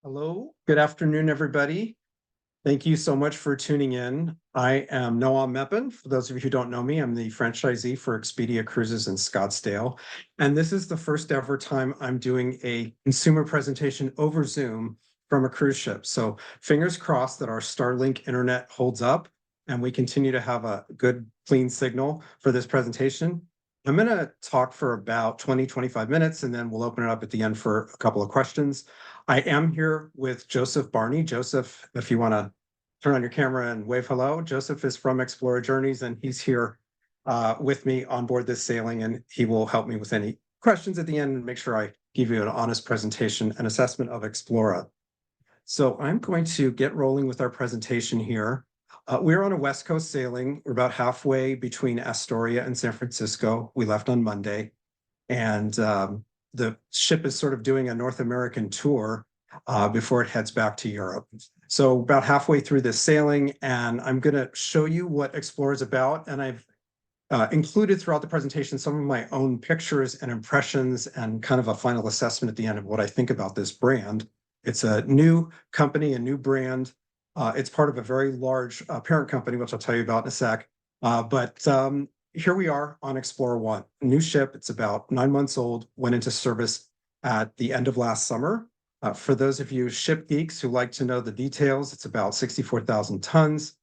Hello, good afternoon, everybody. Thank you so much for tuning in. I am Noah Meppen. For those of you who don't know me, I'm the franchisee for Expedia Cruises in Scottsdale. And this is the first ever time I'm doing a consumer presentation over Zoom from a cruise ship. So fingers crossed that our Starlink internet holds up and we continue to have a good, clean signal for this presentation. I'm going to talk for about 25 minutes, and then we'll open it up at the end for a couple of questions. I am here with Joseph Barney. Joseph, if you want to turn on your camera and wave hello. Joseph is from Explora Journeys, and he's here with me on board this sailing, and he will help me with any questions at the end and make sure I give you an honest presentation and assessment of Explora. So I'm going to get rolling with our presentation here. We're on a West Coast sailing. We're about halfway between Astoria and San Francisco. We left on Monday, and the ship is sort of doing a North American tour before it heads back to Europe. So about halfway through this sailing, and I'm going to show you what Explora is about. And I've included throughout the presentation some of my own pictures and impressions and kind of a final assessment at the end of what I think about this brand. It's a new company, a new brand. It's part of a very large parent company, which I'll tell you about in a sec. But here we are on Explora I, a new ship. It's about 9 months old, went into service at the end of last summer. For those of you ship geeks who like to know the details, it's about 64,000 tons,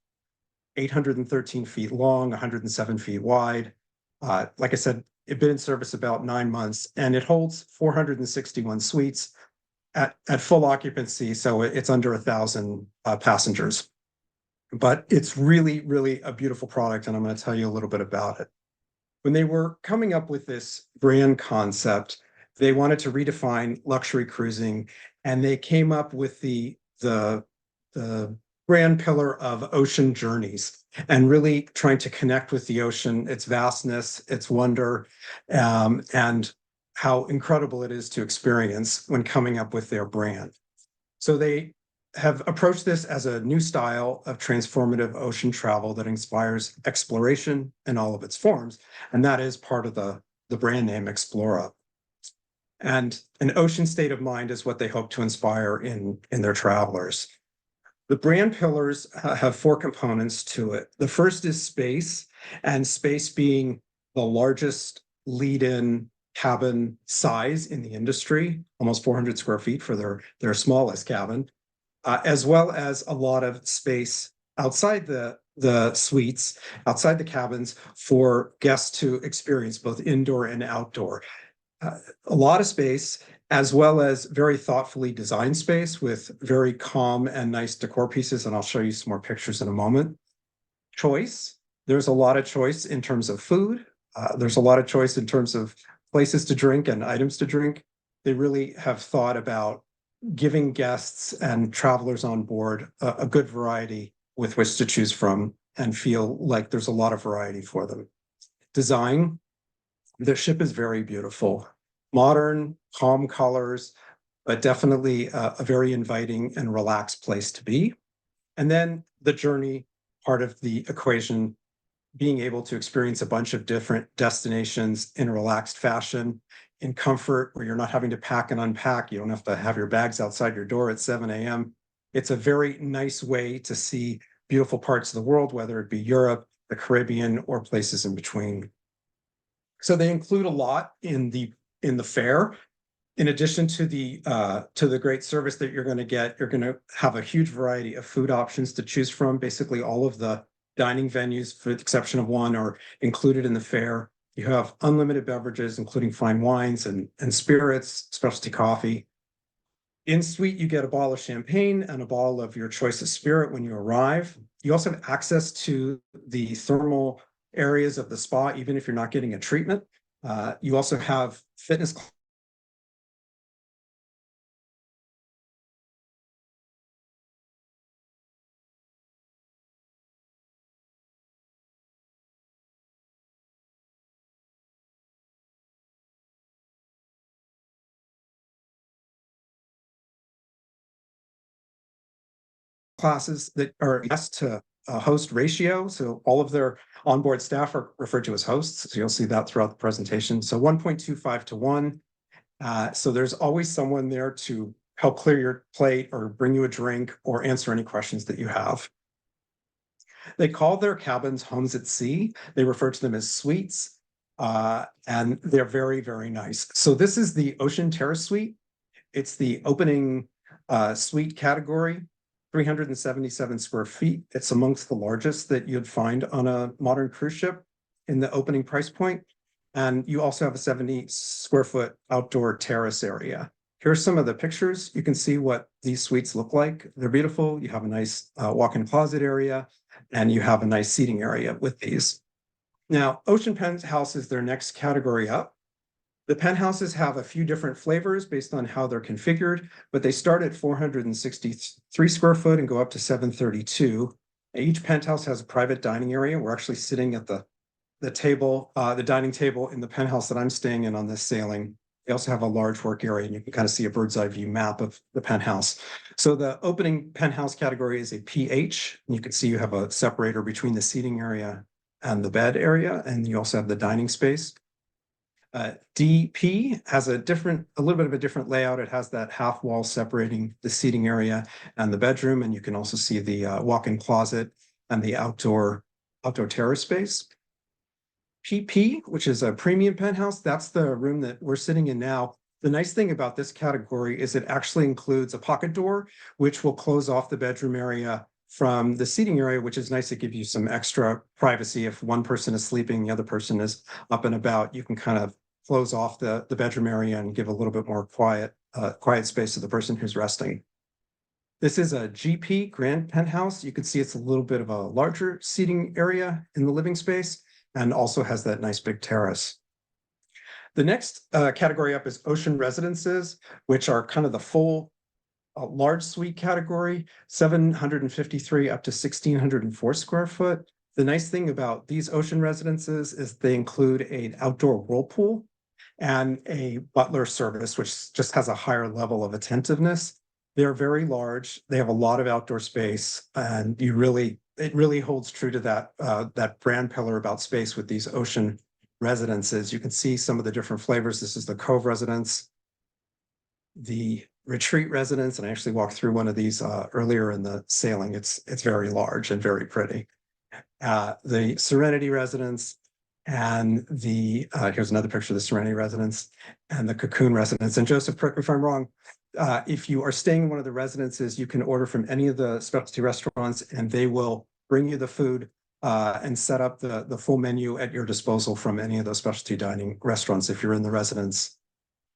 813 feet long, 107 feet wide. Like I said, it's been in service about 9 months, and it holds 461 suites at full occupancy, so it's under 1,000 passengers. But it's really, really a beautiful product, and I'm going to tell you a little bit about it. When they were coming up with this brand concept, they wanted to redefine luxury cruising, and they came up with the brand pillar of ocean journeys, and really trying to connect with the ocean, its vastness, its wonder, and how incredible it is to experience when coming up with their brand. So they have approached this as a new style of transformative ocean travel that inspires exploration in all of its forms. And that is part of the brand name Explora. And an ocean state of mind is what they hope to inspire in their travelers. The brand pillars have 4 components to it. The first is space, and space being the largest lead-in cabin size in the industry, almost 400 square feet for their smallest cabin, as well as a lot of space outside the suites, outside the cabins, for guests to experience both indoor and outdoor. A lot of space, as well as very thoughtfully designed space with very calm and nice decor pieces. And I'll show you some more pictures in a moment. Choice. There's a lot of choice in terms of food. There's a lot of choice in terms of places to drink and items to drink. They really have thought about giving guests and travelers on board a good variety with which to choose from and feel like there's a lot of variety for them. Design. The ship is very beautiful. Modern, calm colors, but definitely a very inviting and relaxed place to be. And then the journey part of the equation, being able to experience a bunch of different destinations in a relaxed fashion, in comfort, where you're not having to pack and unpack. You don't have to have your bags outside your door at 7 a.m. It's a very nice way to see beautiful parts of the world, whether it be Europe, the Caribbean, or places in between. So they include a lot in the fare. In addition to the great service that you're going to get, you're going to have a huge variety of food options to choose from. Basically, all of the dining venues, for the exception of one, are included in the fare. You have unlimited beverages, including fine wines and spirits, specialty coffee. In suite, you get a bottle of champagne and a bottle of your choice of spirit when you arrive. You also have access to the thermal areas of the spa, even if you're not getting a treatment. You also have fitness classes that are yes to host ratio. So all of their onboard staff are referred to as hosts. So you'll see that throughout the presentation. So 1.25 to 1. So there's always someone there to help clear your plate or bring you a drink or answer any questions that you have. They call their cabins homes at sea. They refer to them as suites, and they're very, very nice. So this is the Ocean Terrace Suite. It's the opening suite category, 377 square feet. It's amongst the largest that you'd find on a modern cruise ship in the opening price point. And you also have a 70 square foot outdoor terrace area. Here's some of the pictures. You can see what these suites look like. They're beautiful. You have a nice walk-in closet area, and you have a nice seating area with these. Now, Ocean Penthouse is their next category up. The penthouses have a few different flavors based on how they're configured, but they start at 463 square foot and go up to 732. Each penthouse has a private dining area. We're actually sitting at the dining table in the penthouse that I'm staying in on this sailing. They also have a large work area, and you can kind of see a bird's eye view map of the penthouse. So the opening penthouse category is a PH. And you can see you have a separator between the seating area and the bed area, and you also have the dining space. DP has a little bit of a different layout. It has that half wall separating the seating area and the bedroom, and you can also see the walk-in closet and the outdoor terrace space. PP, which is a premium penthouse, that's the room that we're sitting in now. The nice thing about this category is it actually includes a pocket door, which will close off the bedroom area from the seating area, which is nice to give you some extra privacy. If one person is sleeping, the other person is up and about, you can kind of close off the bedroom area and give a little bit more quiet space to the person who's resting. This is a GP, Grand Penthouse. You can see it's a little bit of a larger seating area in the living space, and also has that nice big terrace. The next category up is Ocean Residences, which are kind of the full large suite category, 753 up to 1,604 square foot. The nice thing about these Ocean Residences is they include an outdoor whirlpool and a butler service, which just has a higher level of attentiveness. They're very large. They have a lot of outdoor space, and it really holds true to that brand pillar about space with these Ocean Residences. You can see some of the different flavors. This is the Cove Residence, the Retreat Residence, and I actually walked through one of these earlier in the sailing. It's very large and very pretty. The Serenity Residence, and here's another picture of the Serenity Residence, and the Cocoon Residence. And Joseph, correct me if I'm wrong, if you are staying in one of the residences, you can order from any of the specialty restaurants, and they will bring you the food and set up the full menu at your disposal from any of those specialty dining restaurants if you're in the residence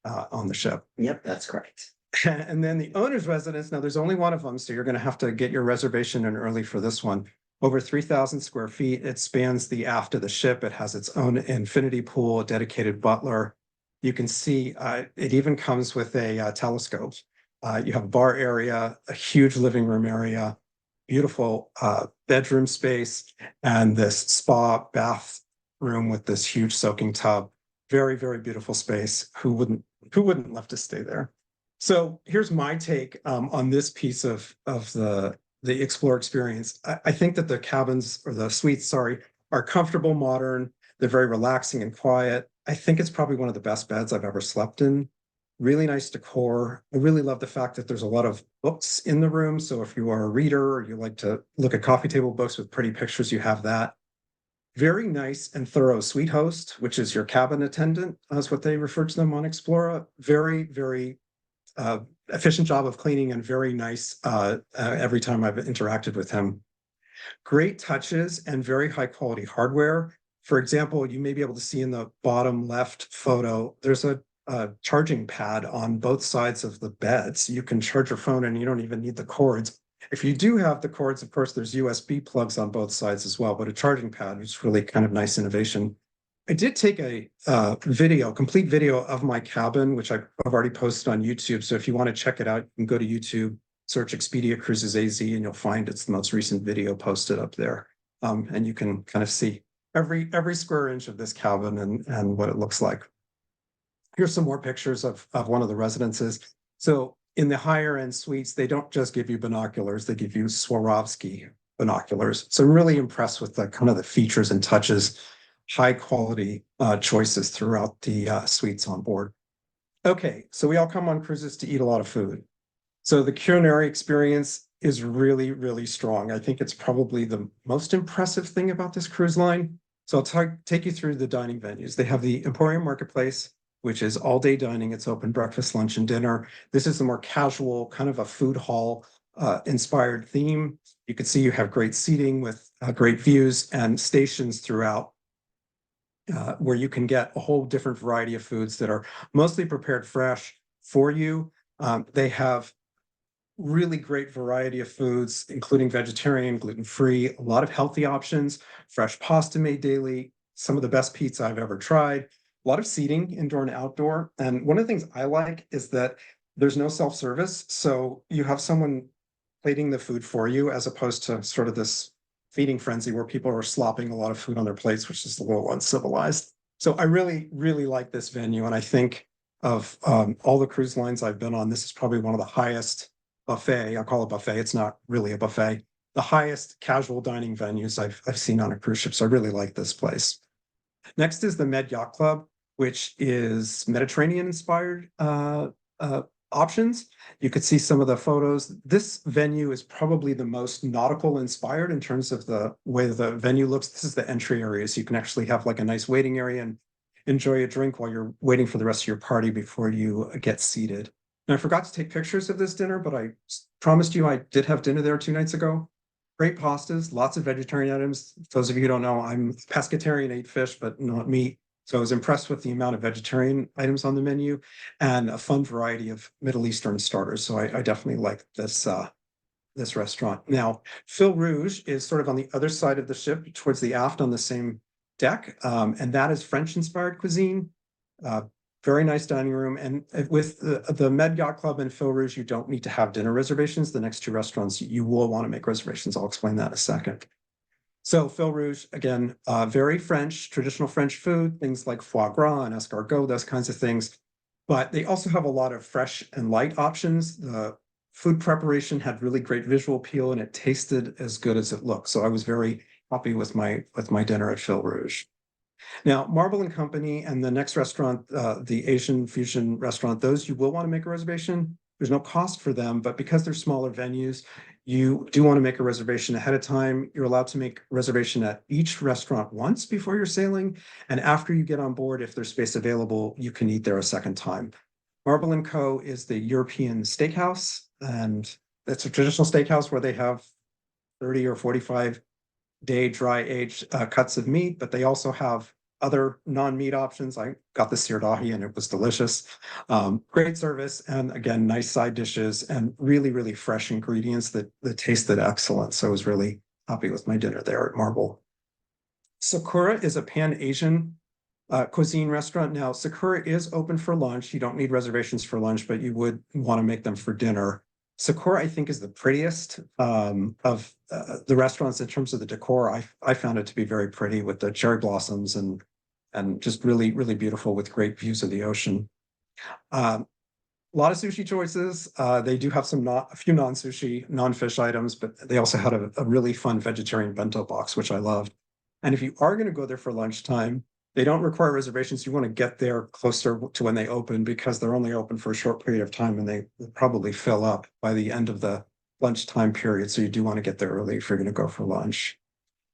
on the ship. Yep, that's correct. And then the owner's residence, now there's only one of them, so you're going to have to get your reservation in early for this one. Over 3,000 square feet. It spans the aft of the ship. It has its own infinity pool, a dedicated butler. You can see it even comes with a telescope. You have a bar area, a huge living room area, beautiful bedroom space, and this spa bath room with this huge soaking tub. Very, very beautiful space. Who wouldn't love to stay there? So here's my take on this piece of the Explore experience. I think that the cabins, or the suites, sorry, are comfortable, modern. They're very relaxing and quiet. I think it's probably one of the best beds I've ever slept in. Really nice decor. I really love the fact that there's a lot of books in the room. So if you are a reader or you like to look at coffee table books with pretty pictures, you have that. Very nice and thorough suite host, which is your cabin attendant, is what they refer to them on Explora. Very, very efficient job of cleaning, and very nice every time I've interacted with him. Great touches and very high quality hardware. For example, you may be able to see in the bottom left photo, there's a charging pad on both sides of the bed. So you can charge your phone and you don't even need the cords. If you do have the cords, of course, there's USB plugs on both sides as well, but a charging pad is really kind of nice innovation. I did take a complete video of my cabin, which I've already posted on YouTube. So if you want to check it out, you can go to YouTube, search Expedia Cruises AZ, and you'll find it's the most recent video posted up there. And you can kind of see every square inch of this cabin and what it looks like. Here's some more pictures of one of the residences. So in the higher end suites, they don't just give you binoculars, they give you Swarovski binoculars. So I'm really impressed with the kind of the features and touches, high quality choices throughout the suites on board. Okay, so we all come on cruises to eat a lot of food. So the culinary experience is really, really strong. I think it's probably the most impressive thing about this cruise line. So I'll take you through the dining venues. They have the Emporium Marketplace, which is all day dining. It's open breakfast, lunch, and dinner. This is the more casual, kind of a food hall inspired theme. You can see you have great seating with great views and stations throughout where you can get a whole different variety of foods that are mostly prepared fresh for you. They have really great variety of foods, including vegetarian, gluten-free, a lot of healthy options, fresh pasta made daily, some of the best pizza I've ever tried, a lot of seating, indoor and outdoor. And one of the things I like is that there's no self-service. So you have someone plating the food for you as opposed to sort of this feeding frenzy where people are slopping a lot of food on their plates, which is a little uncivilized. So I really, really like this venue. And I think of all the cruise lines I've been on, this is probably one of the highest buffet. I'll call it buffet. It's not really a buffet. The highest casual dining venues I've seen on a cruise ship. So I really like this place. Next is the Med Yacht Club, which is Mediterranean inspired options. You could see some of the photos. This venue is probably the most nautical inspired in terms of the way the venue looks. This is the entry area. So you can actually have like a nice waiting area and enjoy a drink while you're waiting for the rest of your party before you get seated. And I forgot to take pictures of this dinner, but I promised you I did have dinner there 2 nights ago. Great pastas, lots of vegetarian items. Those of you who don't know, I'm pescatarian, ate fish, but not meat. So I was impressed with the amount of vegetarian items on the menu and a fun variety of Middle Eastern starters. So I definitely like this restaurant. Now, Fil Rouge is sort of on the other side of the ship, towards the aft on the same deck, and that is French-inspired cuisine. Very nice dining room. And with the Med Yacht Club and Fil Rouge, you don't need to have dinner reservations. The next two restaurants, you will want to make reservations. I'll explain that in a second. So Fil Rouge, again, very French, traditional French food, things like foie gras and escargot, those kinds of things. But they also have a lot of fresh and light options. The food preparation had really great visual appeal and it tasted as good as it looked. So I was very happy with my dinner at Fil Rouge. Now, Marble and Company and the next restaurant, the Asian fusion restaurant, those you will want to make a reservation. There's no cost for them, but because they're smaller venues, you do want to make a reservation ahead of time. You're allowed to make a reservation at each restaurant once before you're sailing. And after you get on board, if there's space available, you can eat there a second time. Marble and Co. is the European steakhouse, and it's a traditional steakhouse where they have 30 or 45-day dry aged cuts of meat, but they also have other non-meat options. I got the sirdahi and it was delicious. Great service. And again, nice side dishes and really, really fresh ingredients that tasted excellent. So I was really happy with my dinner there at Marble. Sakura is a Pan-Asian cuisine restaurant. Now, Sakura is open for lunch. You don't need reservations for lunch, but you would want to make them for dinner. Sakura, I think, is the prettiest of the restaurants in terms of the decor. I found it to be very pretty with the cherry blossoms and just really, really beautiful with great views of the ocean. A lot of sushi choices. They do have a few non-sushi, non-fish items, but they also had a really fun vegetarian bento box, which I loved. And if you are going to go there for lunchtime, they don't require reservations. You want to get there closer to when they open because they're only open for a short period of time and they probably fill up by the end of the lunchtime period. So you do want to get there early if you're going to go for lunch.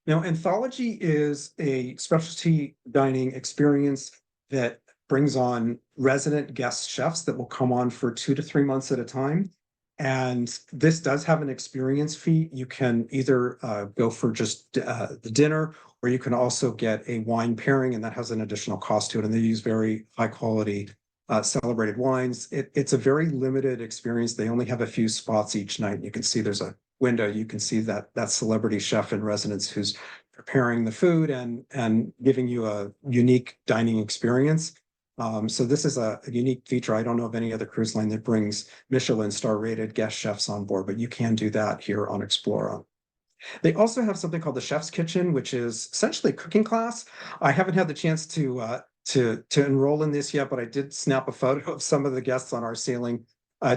Now, Anthology is a specialty dining experience that brings on resident guest chefs that will come on for 2 to 3 months at a time. And this does have an experience fee. You can either go for just the dinner, or you can also get a wine pairing, and that has an additional cost to it. And they use very high quality celebrated wines. It's a very limited experience. They only have a few spots each night. You can see there's a window. You can see that celebrity chef in residence who's preparing the food and giving you a unique dining experience. So this is a unique feature. I don't know of any other cruise line that brings Michelin star rated guest chefs on board, but you can do that here on Explora. They also have something called the Chef's Kitchen, which is essentially a cooking class. I haven't had the chance to enroll in this yet, but I did snap a photo of some of the guests on our sailing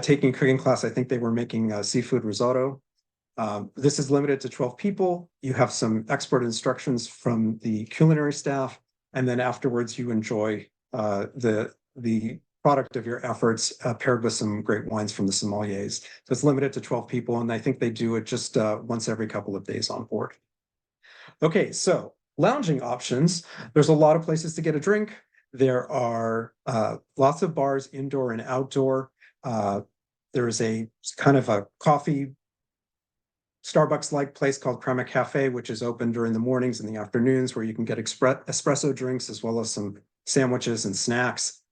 taking cooking class. I think they were making seafood risotto. This is limited to 12 people. You have some expert instructions from the culinary staff, and then afterwards you enjoy the product of your efforts, paired with some great wines from the sommeliers. So it's limited to 12 people, and I think they do it just once every couple of days on board. Okay, so lounging options. There's a lot of places to get a drink. There are lots of bars, indoor and outdoor. There's a kind of a coffee Starbucks-like place called Crema Cafe, which is open during the mornings and the afternoons, where you can get espresso drinks as well as some sandwiches and snacks.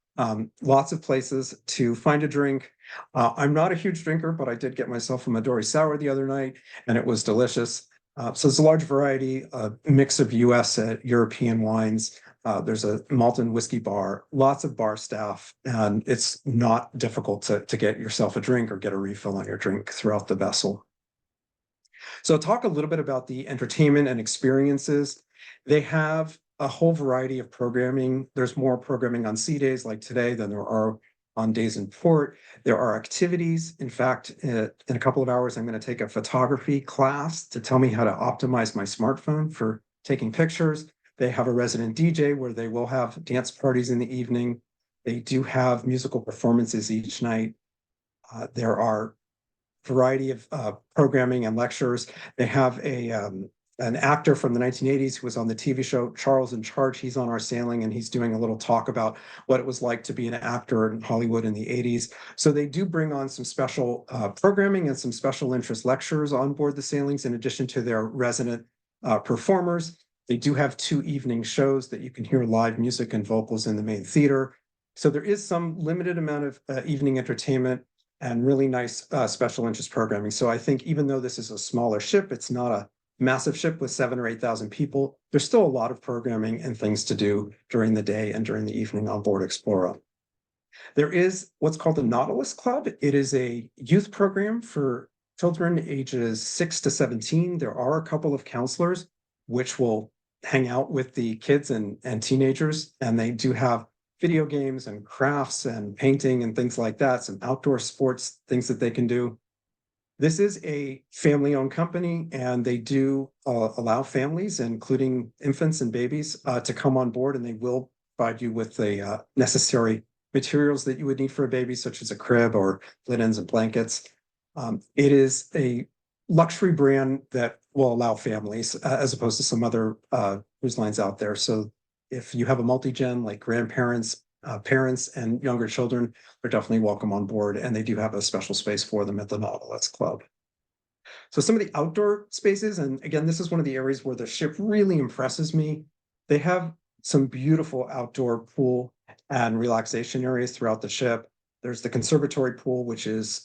Lots of places to find a drink. I'm not a huge drinker, but I did get myself a Midori Sour the other night, and it was delicious. So there's a large variety, a mix of US European wines. There's a malt and whiskey bar, lots of bar staff, and it's not difficult to get yourself a drink or get a refill on your drink throughout the vessel. So talk a little bit about the entertainment and experiences. They have a whole variety of programming. There's more programming on sea days like today than there are on days in port. There are activities. In fact, in a couple of hours, I'm going to take a photography class to tell me how to optimize my smartphone for taking pictures. They have a resident DJ where they will have dance parties in the evening. They do have musical performances each night. There are variety of programming and lectures. They have an actor from the 1980s who was on the TV show Charles in Charge. He's on our sailing, and he's doing a little talk about what it was like to be an actor in Hollywood in the 80s. So they do bring on some special programming and some special interest lectures on board the sailings, in addition to their resident performers. They do have 2 evening shows that you can hear live music and vocals in the main theater. So there is some limited amount of evening entertainment and really nice special interest programming. So I think even though this is a smaller ship, it's not a massive ship with 7,000 or 8,000 people, there's still a lot of programming and things to do during the day and during the evening on board Explora. There is what's called the Nautilus Club. It is a youth program for children ages 6 to 17. There are a couple of counselors which will hang out with the kids and teenagers, and they do have video games and crafts and painting and things like that, some outdoor sports, things that they can do. This is a family-owned company, and they do allow families, including infants and babies, to come on board, and they will provide you with the necessary materials that you would need for a baby, such as a crib or linens and blankets. It is a luxury brand that will allow families, as opposed to some other cruise lines out there. So if you have a multi-gen, like grandparents, parents, and younger children, they're definitely welcome on board, and they do have a special space for them at the Nautilus Club. So some of the outdoor spaces, and again, this is one of the areas where the ship really impresses me. They have some beautiful outdoor pool and relaxation areas throughout the ship. There's the conservatory pool, which is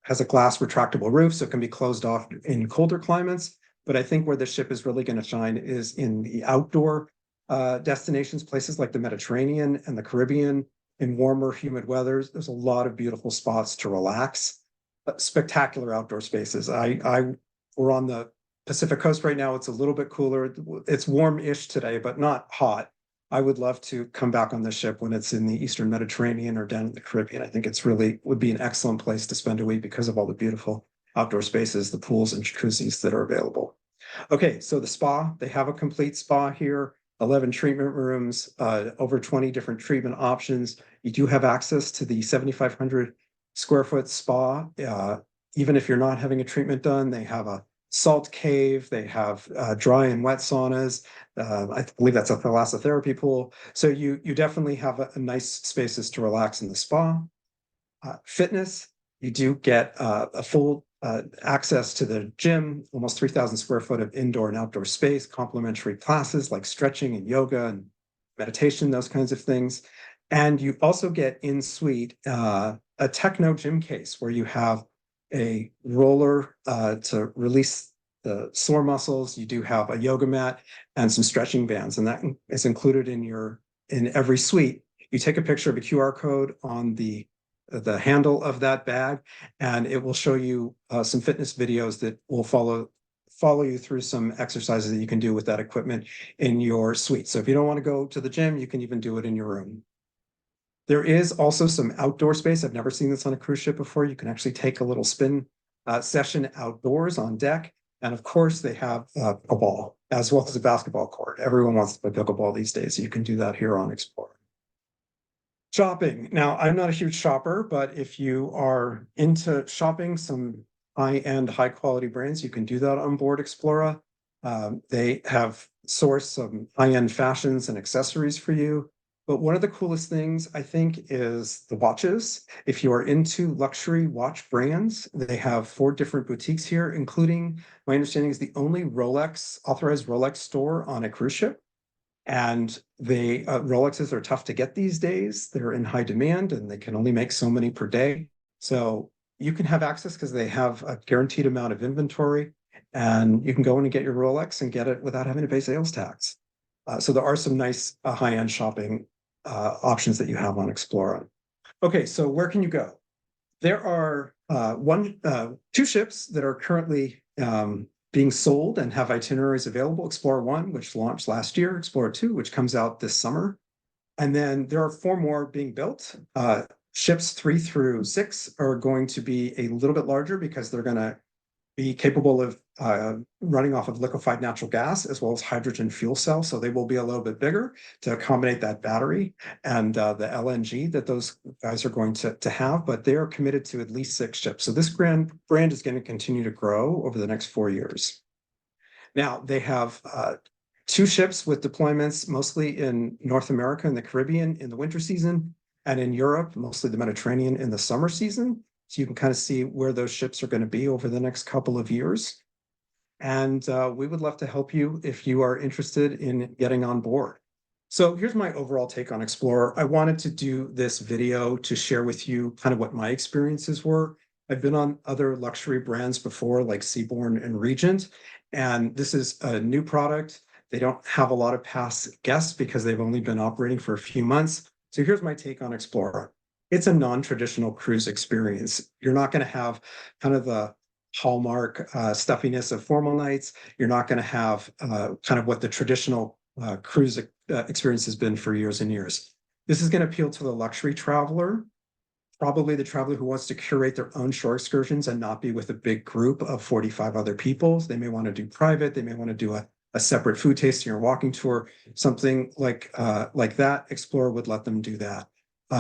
has a glass retractable roof, so it can be closed off in colder climates. But I think where the ship is really going to shine is in the outdoor destinations, places like the Mediterranean and the Caribbean. In warmer, humid weathers, there's a lot of beautiful spots to relax. Spectacular outdoor spaces. We're on the Pacific coast right now. It's a little bit cooler. It's warm-ish today, but not hot. I would love to come back on the ship when it's in the Eastern Mediterranean or down in the Caribbean. I think it's really would be an excellent place to spend a week because of all the beautiful outdoor spaces, the pools and jacuzzis that are available. Okay, so the spa, they have a complete spa here, 11 treatment rooms, over 20 different treatment options. You do have access to the 7,500 square foot spa. Even if you're not having a treatment done, they have a salt cave, they have dry and wet saunas. I believe that's a thalassotherapy pool. So you definitely have a nice spaces to relax in the spa. Fitness, you do get a full access to the gym, almost 3,000 square foot of indoor and outdoor space, complimentary classes like stretching and yoga and meditation, those kinds of things. And you also get in suite a techno gym case where you have a roller to release the sore muscles. You do have a yoga mat and some stretching bands, and that is included in every suite. You take a picture of a QR code on the handle of that bag, and it will show you some fitness videos that will follow you through some exercises that you can do with that equipment in your suite. So if you don't want to go to the gym, you can even do it in your room. There is also some outdoor space. I've never seen this on a cruise ship before. You can actually take a little spin session outdoors on deck. And of course, they have a ball as well as a basketball court. Everyone wants to play pickleball these days. So you can do that here on Explora. Shopping. Now, I'm not a huge shopper, but if you are into shopping some high-end, high-quality brands, you can do that on board Explora. They have sourced some high-end fashions and accessories for you. But one of the coolest things, I think, is the watches. If you are into luxury watch brands, they have 4 different boutiques here, including, my understanding is the only Rolex, authorized Rolex store on a cruise ship. And they Rolexes are tough to get these days. They're in high demand and they can only make so many per day. So you can have access because they have a guaranteed amount of inventory, and you can go in and get your Rolex and get it without having to pay sales tax. So there are some nice high-end shopping options that you have on Explora. Okay, so where can you go? There are two ships that are currently being sold and have itineraries available. Explora I, which launched last year, Explora II, which comes out this summer. And then there are 4 more being built. Ships 3 through 6 are going to be a little bit larger because they're going to be capable of running off of liquefied natural gas as well as hydrogen fuel cell. So they will be a little bit bigger to accommodate that battery and the LNG that those guys are going to have, but they are committed to at least 6 ships. So this brand is going to continue to grow over the next 4 years. Now they have 2 ships with deployments mostly in North America and the Caribbean in the winter season, and in Europe, mostly the Mediterranean in the summer season. So you can kind of see where those ships are going to be over the next couple of years. And we would love to help you if you are interested in getting on board. So here's my overall take on Explorer. I wanted to do this video to share with you kind of what my experiences were. I've been on other luxury brands before, like Seabourn and Regent, and this is a new product. They don't have a lot of past guests because they've only been operating for a few months. So here's my take on Explorer. It's a non-traditional cruise experience. You're not going to have kind of the hallmark stuffiness of formal nights. You're not going to have kind of what the traditional cruise experience has been for years and years. This is going to appeal to the luxury traveler, probably the traveler who wants to curate their own shore excursions and not be with a big group of 45 other people. They may want to do private. They may want to do a separate food tasting or walking tour, something like that. Explorer would let them do that.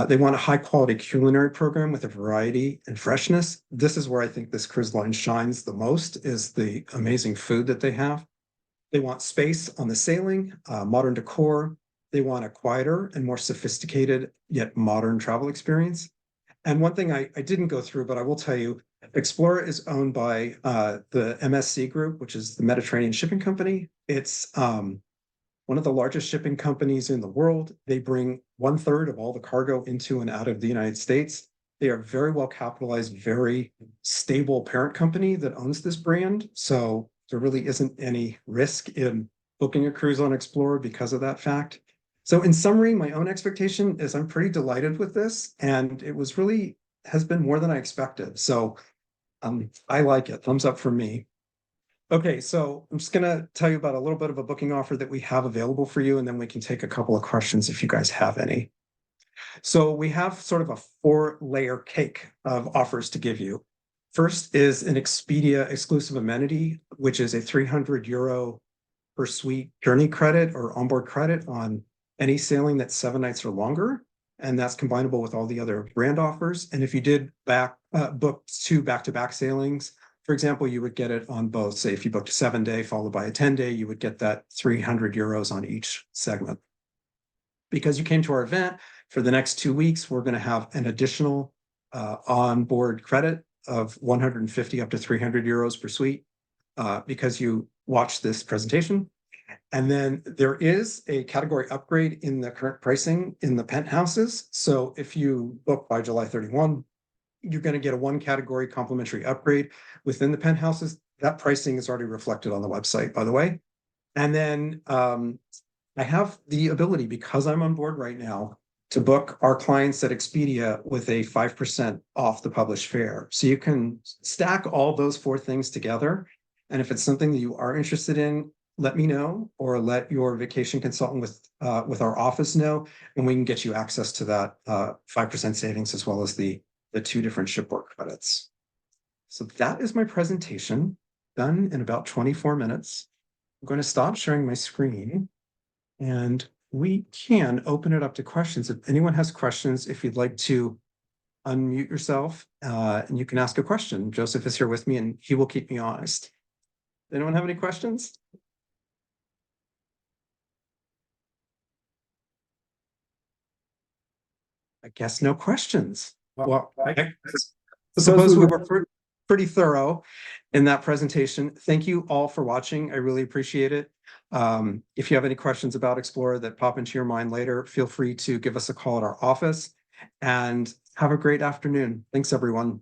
They want a high quality culinary program with a variety and freshness. This is where I think this cruise line shines the most, is the amazing food that they have. They want space on the sailing, modern decor. They want a quieter and more sophisticated yet modern travel experience. And one thing I didn't go through, but I will tell you, Explora is owned by the MSC Group, which is the Mediterranean Shipping Company. It's one of the largest shipping companies in the world. They bring 1/3 of all the cargo into and out of the United States. They are very well capitalized, very stable parent company that owns this brand. So there really isn't any risk in booking a cruise on Explorer because of that fact. So in summary, my own expectation is I'm pretty delighted with this, and it was really has been more than I expected. So I like it. Thumbs up for me. Okay, so I'm just gonna tell you about a little bit of a booking offer that we have available for you, and then we can take a couple of questions if you guys have any. So we have sort of a 4-layer cake of offers to give you. First is an Expedia exclusive amenity, which is a 300 euro per suite journey credit or onboard credit on any sailing that's 7 nights or longer. And that's combinable with all the other brand offers. And if you did book 2 back-to-back sailings, for example, you would get it on both. Say if you booked a 7-day followed by a 10-day, you would get that 300 euros on each segment. Because you came to our event for the next 2 weeks, we're going to have an additional onboard credit of 150 up to 300 euros per suite because you watched this presentation. And then there is a category upgrade in the current pricing in the penthouses. So if you book by July 31, you're going to get a 1 category complimentary upgrade within the penthouses. That pricing is already reflected on the website, by the way. And then I have the ability, because I'm on board right now, to book our clients at Expedia with a 5% off the published fare. So you can stack all those 4 things together. And if it's something that you are interested in, let me know, or let your vacation consultant with our office know, and we can get you access to that 5% savings as well as the 2 different shipboard credits. So that is my presentation, done in about 24 minutes. I'm going to stop sharing my screen and we can open it up to questions. If anyone has questions, if you'd like to unmute yourself, and you can ask a question. Joseph is here with me and he will keep me honest. Anyone have any questions? I guess no questions. Well, I suppose we were pretty thorough in that presentation. Thank you all for watching. I really appreciate it. If you have any questions about Explora that pop into your mind later, feel free to give us a call at our office, and have a great afternoon. Thanks, everyone.